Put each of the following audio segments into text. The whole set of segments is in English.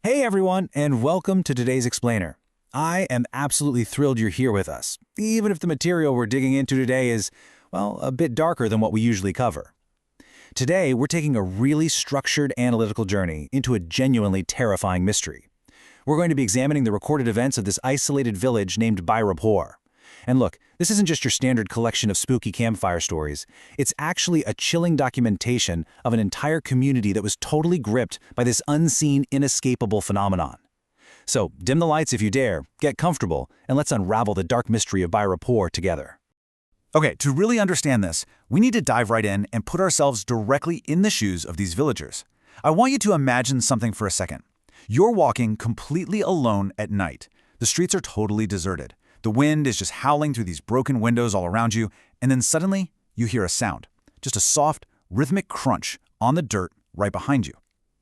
Hey everyone, and welcome to today's Explainer. I am absolutely thrilled you're here with us, even if the material we're digging into today is, well, a bit darker than what we usually cover. Today, we're taking a really structured analytical journey into a genuinely terrifying mystery. We're going to be examining the recorded events of this isolated village named Bhairavpur. And look, this isn't just your standard collection of spooky campfire stories. It's actually a chilling documentation of an entire community that was totally gripped by this unseen, inescapable phenomenon. So, dim the lights if you dare, get comfortable, and let's unravel the dark mystery of Bhairavpur together. Okay, to really understand this, we need to dive right in and put ourselves directly in the shoes of these villagers. I want you to imagine something for a second. You're walking completely alone at night. The streets are totally deserted. The wind is just howling through these broken windows all around you, and then suddenly, you hear a sound. Just a soft, rhythmic crunch on the dirt right behind you.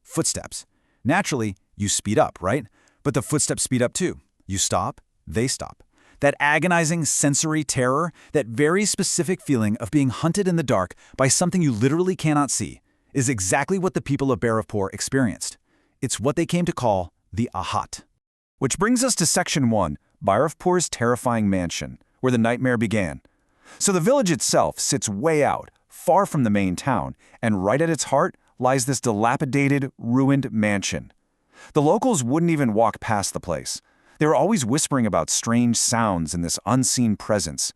Footsteps. Naturally, you speed up, right? But the footsteps speed up too. You stop, they stop. That agonizing sensory terror, that very specific feeling of being hunted in the dark by something you literally cannot see, is exactly what the people of Bhairavpur experienced. It's what they came to call the Aahat. Which brings us to Section 1, Bhairavpur's terrifying mansion, where the nightmare began. So the village itself sits way out, far from the main town, and right at its heart lies this dilapidated, ruined mansion. The locals wouldn't even walk past the place. They were always whispering about strange sounds and this unseen presence.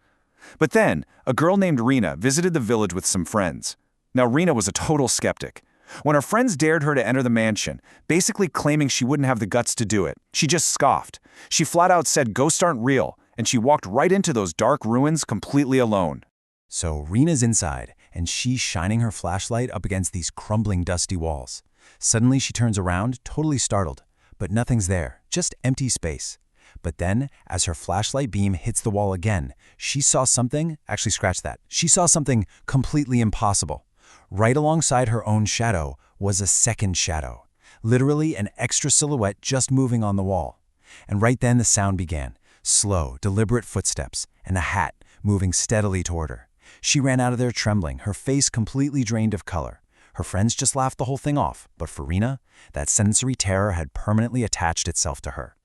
But then, a girl named Rena visited the village with some friends. Now, Rena was a total skeptic. When her friends dared her to enter the mansion, basically claiming she wouldn't have the guts to do it, she just scoffed. She flat out said ghosts aren't real, and she walked right into those dark ruins completely alone. So Rena's inside, and she's shining her flashlight up against these crumbling, dusty walls. Suddenly she turns around, totally startled. But nothing's there, just empty space. But then, as her flashlight beam hits the wall again, she saw something, actually scratch that, she saw something completely impossible. Right alongside her own shadow was a second shadow, literally an extra silhouette just moving on the wall. And right then the sound began, slow, deliberate footsteps, and a hat moving steadily toward her. She ran out of there trembling, her face completely drained of color. Her friends just laughed the whole thing off, but for Rena, that sensory terror had permanently attached itself to her.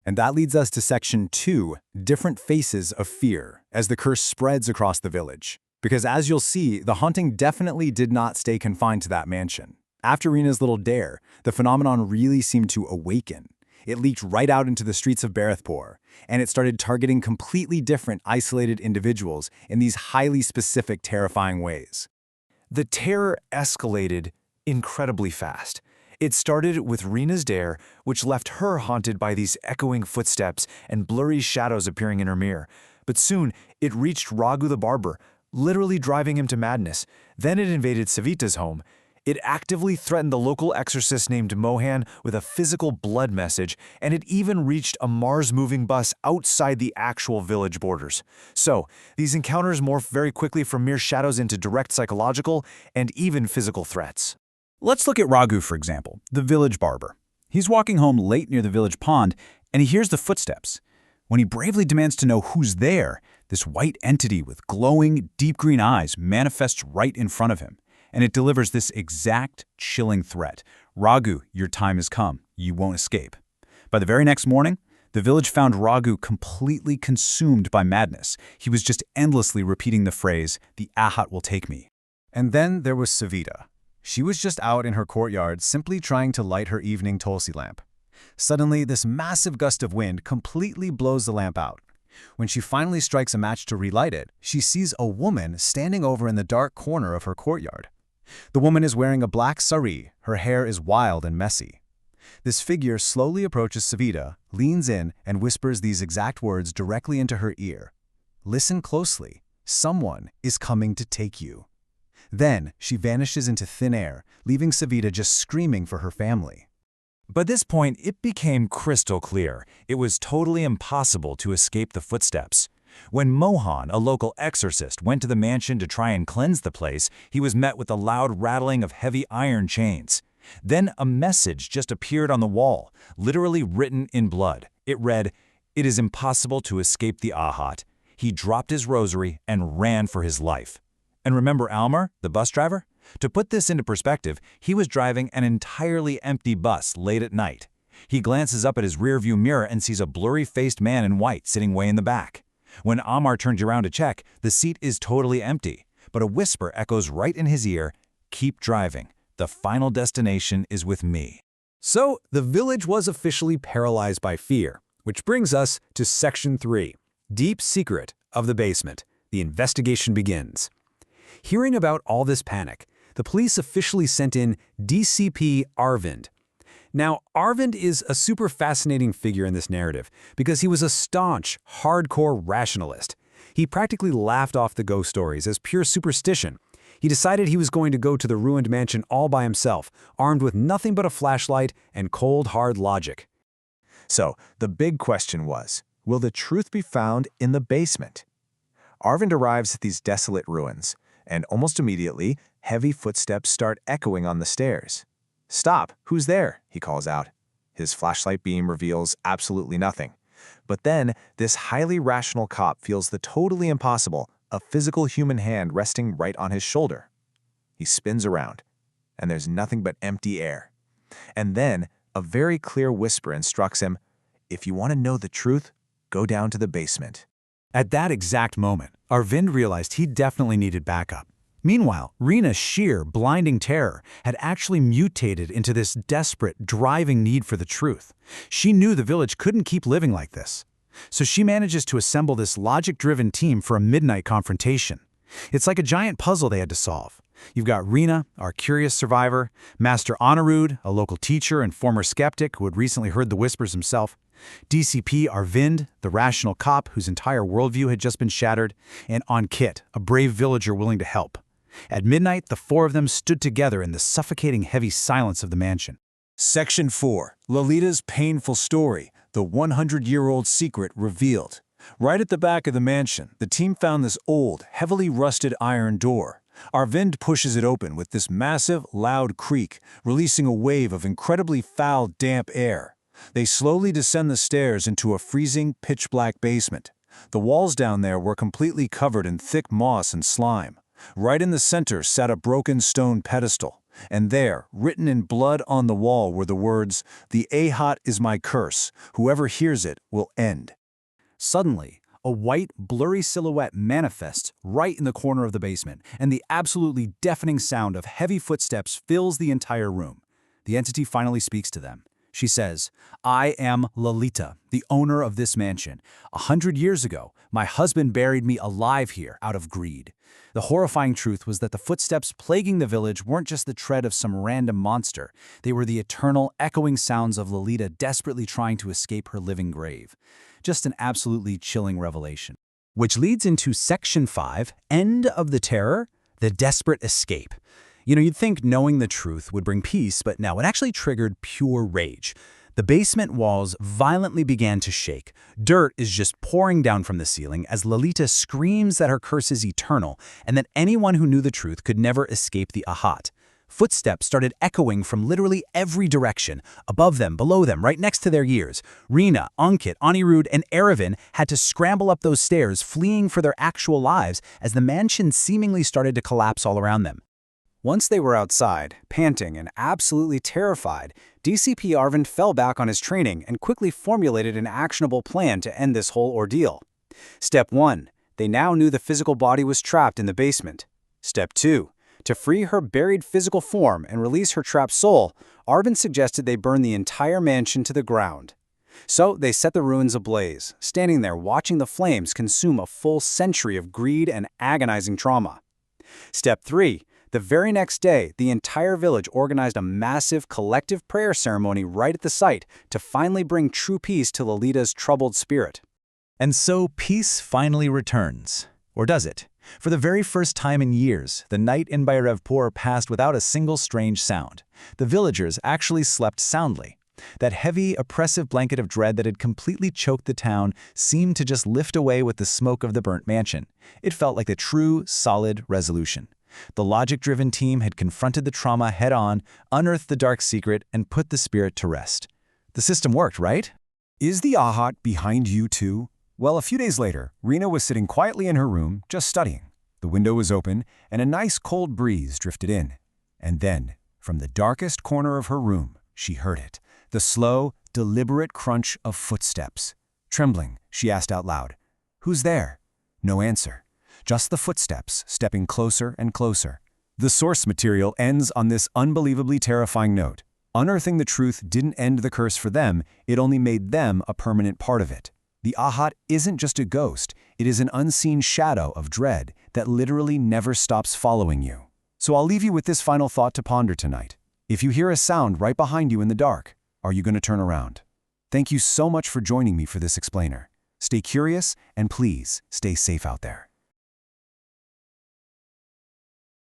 And that leads us to Section 2, Different Faces of Fear, as the curse spreads across the village. Because as you'll see, the haunting definitely did not stay confined to that mansion. After Rena's little dare, the phenomenon really seemed to awaken. It leaked right out into the streets of Bhairavpur, and it started targeting completely different, isolated individuals in these highly specific, terrifying ways. The terror escalated incredibly fast. It started with Rena's dare, which left her haunted by these echoing footsteps and blurry shadows appearing in her mirror. But soon, it reached Raghu the barber, literally driving him to madness. Then it invaded Savita's home. It actively threatened the local exorcist named Mohan with a physical blood message, and it even reached a Mars-moving bus outside the actual village borders. So, these encounters morph very quickly from mere shadows into direct psychological and even physical threats. Let's look at Raghu, for example, the village barber. He's walking home late near the village pond, and he hears the footsteps. When he bravely demands to know who's there, this white entity with glowing, deep green eyes manifests right in front of him, and it delivers this exact, chilling threat. Raghu, your time has come. You won't escape. By the very next morning, the village found Raghu completely consumed by madness. He was just endlessly repeating the phrase, "The Aahat will take me." And then there was Savita. She was just out in her courtyard simply trying to light her evening Tulsi lamp. Suddenly, this massive gust of wind completely blows the lamp out. When she finally strikes a match to relight it, she sees a woman standing over in the dark corner of her courtyard. The woman is wearing a black sari, her hair is wild and messy. This figure slowly approaches Savita, leans in, and whispers these exact words directly into her ear. "Listen closely. Someone is coming to take you." Then, she vanishes into thin air, leaving Savita just screaming for her family. By this point, it became crystal clear. It was totally impossible to escape the footsteps. When Mohan, a local exorcist, went to the mansion to try and cleanse the place, he was met with the loud rattling of heavy iron chains. Then a message just appeared on the wall, literally written in blood. It read, "It is impossible to escape the Aahat." He dropped his rosary and ran for his life. And remember Almar, the bus driver? To put this into perspective, he was driving an entirely empty bus late at night. He glances up at his rearview mirror and sees a blurry-faced man in white sitting way in the back. When Amar turns around to check, the seat is totally empty, but a whisper echoes right in his ear, "Keep driving. The final destination is with me." So, the village was officially paralyzed by fear, which brings us to Section 3, Deep Secret of the Basement. The investigation begins. Hearing about all this panic, the police officially sent in DCP Arvind. Now, Arvind is a super fascinating figure in this narrative because he was a staunch, hardcore rationalist. He practically laughed off the ghost stories as pure superstition. He decided he was going to go to the ruined mansion all by himself, armed with nothing but a flashlight and cold, hard logic. So, the big question was, will the truth be found in the basement? Arvind arrives at these desolate ruins, and almost immediately, heavy footsteps start echoing on the stairs. "Stop, who's there?" he calls out. His flashlight beam reveals absolutely nothing. But then, this highly rational cop feels the totally impossible, a physical human hand resting right on his shoulder. He spins around, and there's nothing but empty air. And then, a very clear whisper instructs him, "If you want to know the truth, go down to the basement." At that exact moment, Arvind realized he definitely needed backup. Meanwhile, Reena's sheer, blinding terror had actually mutated into this desperate, driving need for the truth. She knew the village couldn't keep living like this. So she manages to assemble this logic-driven team for a midnight confrontation. It's like a giant puzzle they had to solve. You've got Reena, our curious survivor, Master Anirudh, a local teacher and former skeptic who had recently heard the whispers himself, DCP Arvind, the rational cop whose entire worldview had just been shattered, and Ankit, a brave villager willing to help. At midnight, the four of them stood together in the suffocating heavy silence of the mansion. Section 4. Lolita's painful story, the 100-year-old secret revealed. Right at the back of the mansion, the team found this old, heavily rusted iron door. Arvind pushes it open with this massive, loud creak, releasing a wave of incredibly foul, damp air. They slowly descend the stairs into a freezing, pitch-black basement. The walls down there were completely covered in thick moss and slime. Right in the center sat a broken stone pedestal, and there, written in blood on the wall, were the words, "The Aahat is my curse. Whoever hears it will end." Suddenly, a white, blurry silhouette manifests right in the corner of the basement, and the absolutely deafening sound of heavy footsteps fills the entire room. The entity finally speaks to them. She says, "I am Lolita, the owner of this mansion. 100 years ago, my husband buried me alive here out of greed." The horrifying truth was that the footsteps plaguing the village weren't just the tread of some random monster. They were the eternal, echoing sounds of Lolita desperately trying to escape her living grave. Just an absolutely chilling revelation. Which leads into Section 5, End of the Terror, the Desperate Escape. You'd think knowing the truth would bring peace, but no, it actually triggered pure rage. The basement walls violently began to shake. Dirt is just pouring down from the ceiling as Lolita screams that her curse is eternal and that anyone who knew the truth could never escape the Aahat. Footsteps started echoing from literally every direction, above them, below them, right next to their ears. Reena, Ankit, Anirudh, and Aravind had to scramble up those stairs, fleeing for their actual lives as the mansion seemingly started to collapse all around them. Once they were outside, panting and absolutely terrified, DCP Arvind fell back on his training and quickly formulated an actionable plan to end this whole ordeal. Step 1. They now knew the physical body was trapped in the basement. Step 2. To free her buried physical form and release her trapped soul, Arvind suggested they burn the entire mansion to the ground. So they set the ruins ablaze, standing there watching the flames consume a full century of greed and agonizing trauma. Step 3. The very next day, the entire village organized a massive collective prayer ceremony right at the site to finally bring true peace to Lolita's troubled spirit. And so peace finally returns. Or does it? For the very first time in years, the night in Bhairavpur passed without a single strange sound. The villagers actually slept soundly. That heavy, oppressive blanket of dread that had completely choked the town seemed to just lift away with the smoke of the burnt mansion. It felt like a true, solid resolution. The logic-driven team had confronted the trauma head-on, unearthed the dark secret, and put the spirit to rest. The system worked, right? Is the Aahat behind you too? Well, a few days later, Reena was sitting quietly in her room, just studying. The window was open, and a nice cold breeze drifted in. And then, from the darkest corner of her room, she heard it. The slow, deliberate crunch of footsteps. Trembling, she asked out loud, "Who's there?" No answer. Just the footsteps, stepping closer and closer. The source material ends on this unbelievably terrifying note. Unearthing the truth didn't end the curse for them, it only made them a permanent part of it. The Aahat isn't just a ghost, it is an unseen shadow of dread that literally never stops following you. So I'll leave you with this final thought to ponder tonight. If you hear a sound right behind you in the dark, are you going to turn around? Thank you so much for joining me for this explainer. Stay curious and please stay safe out there.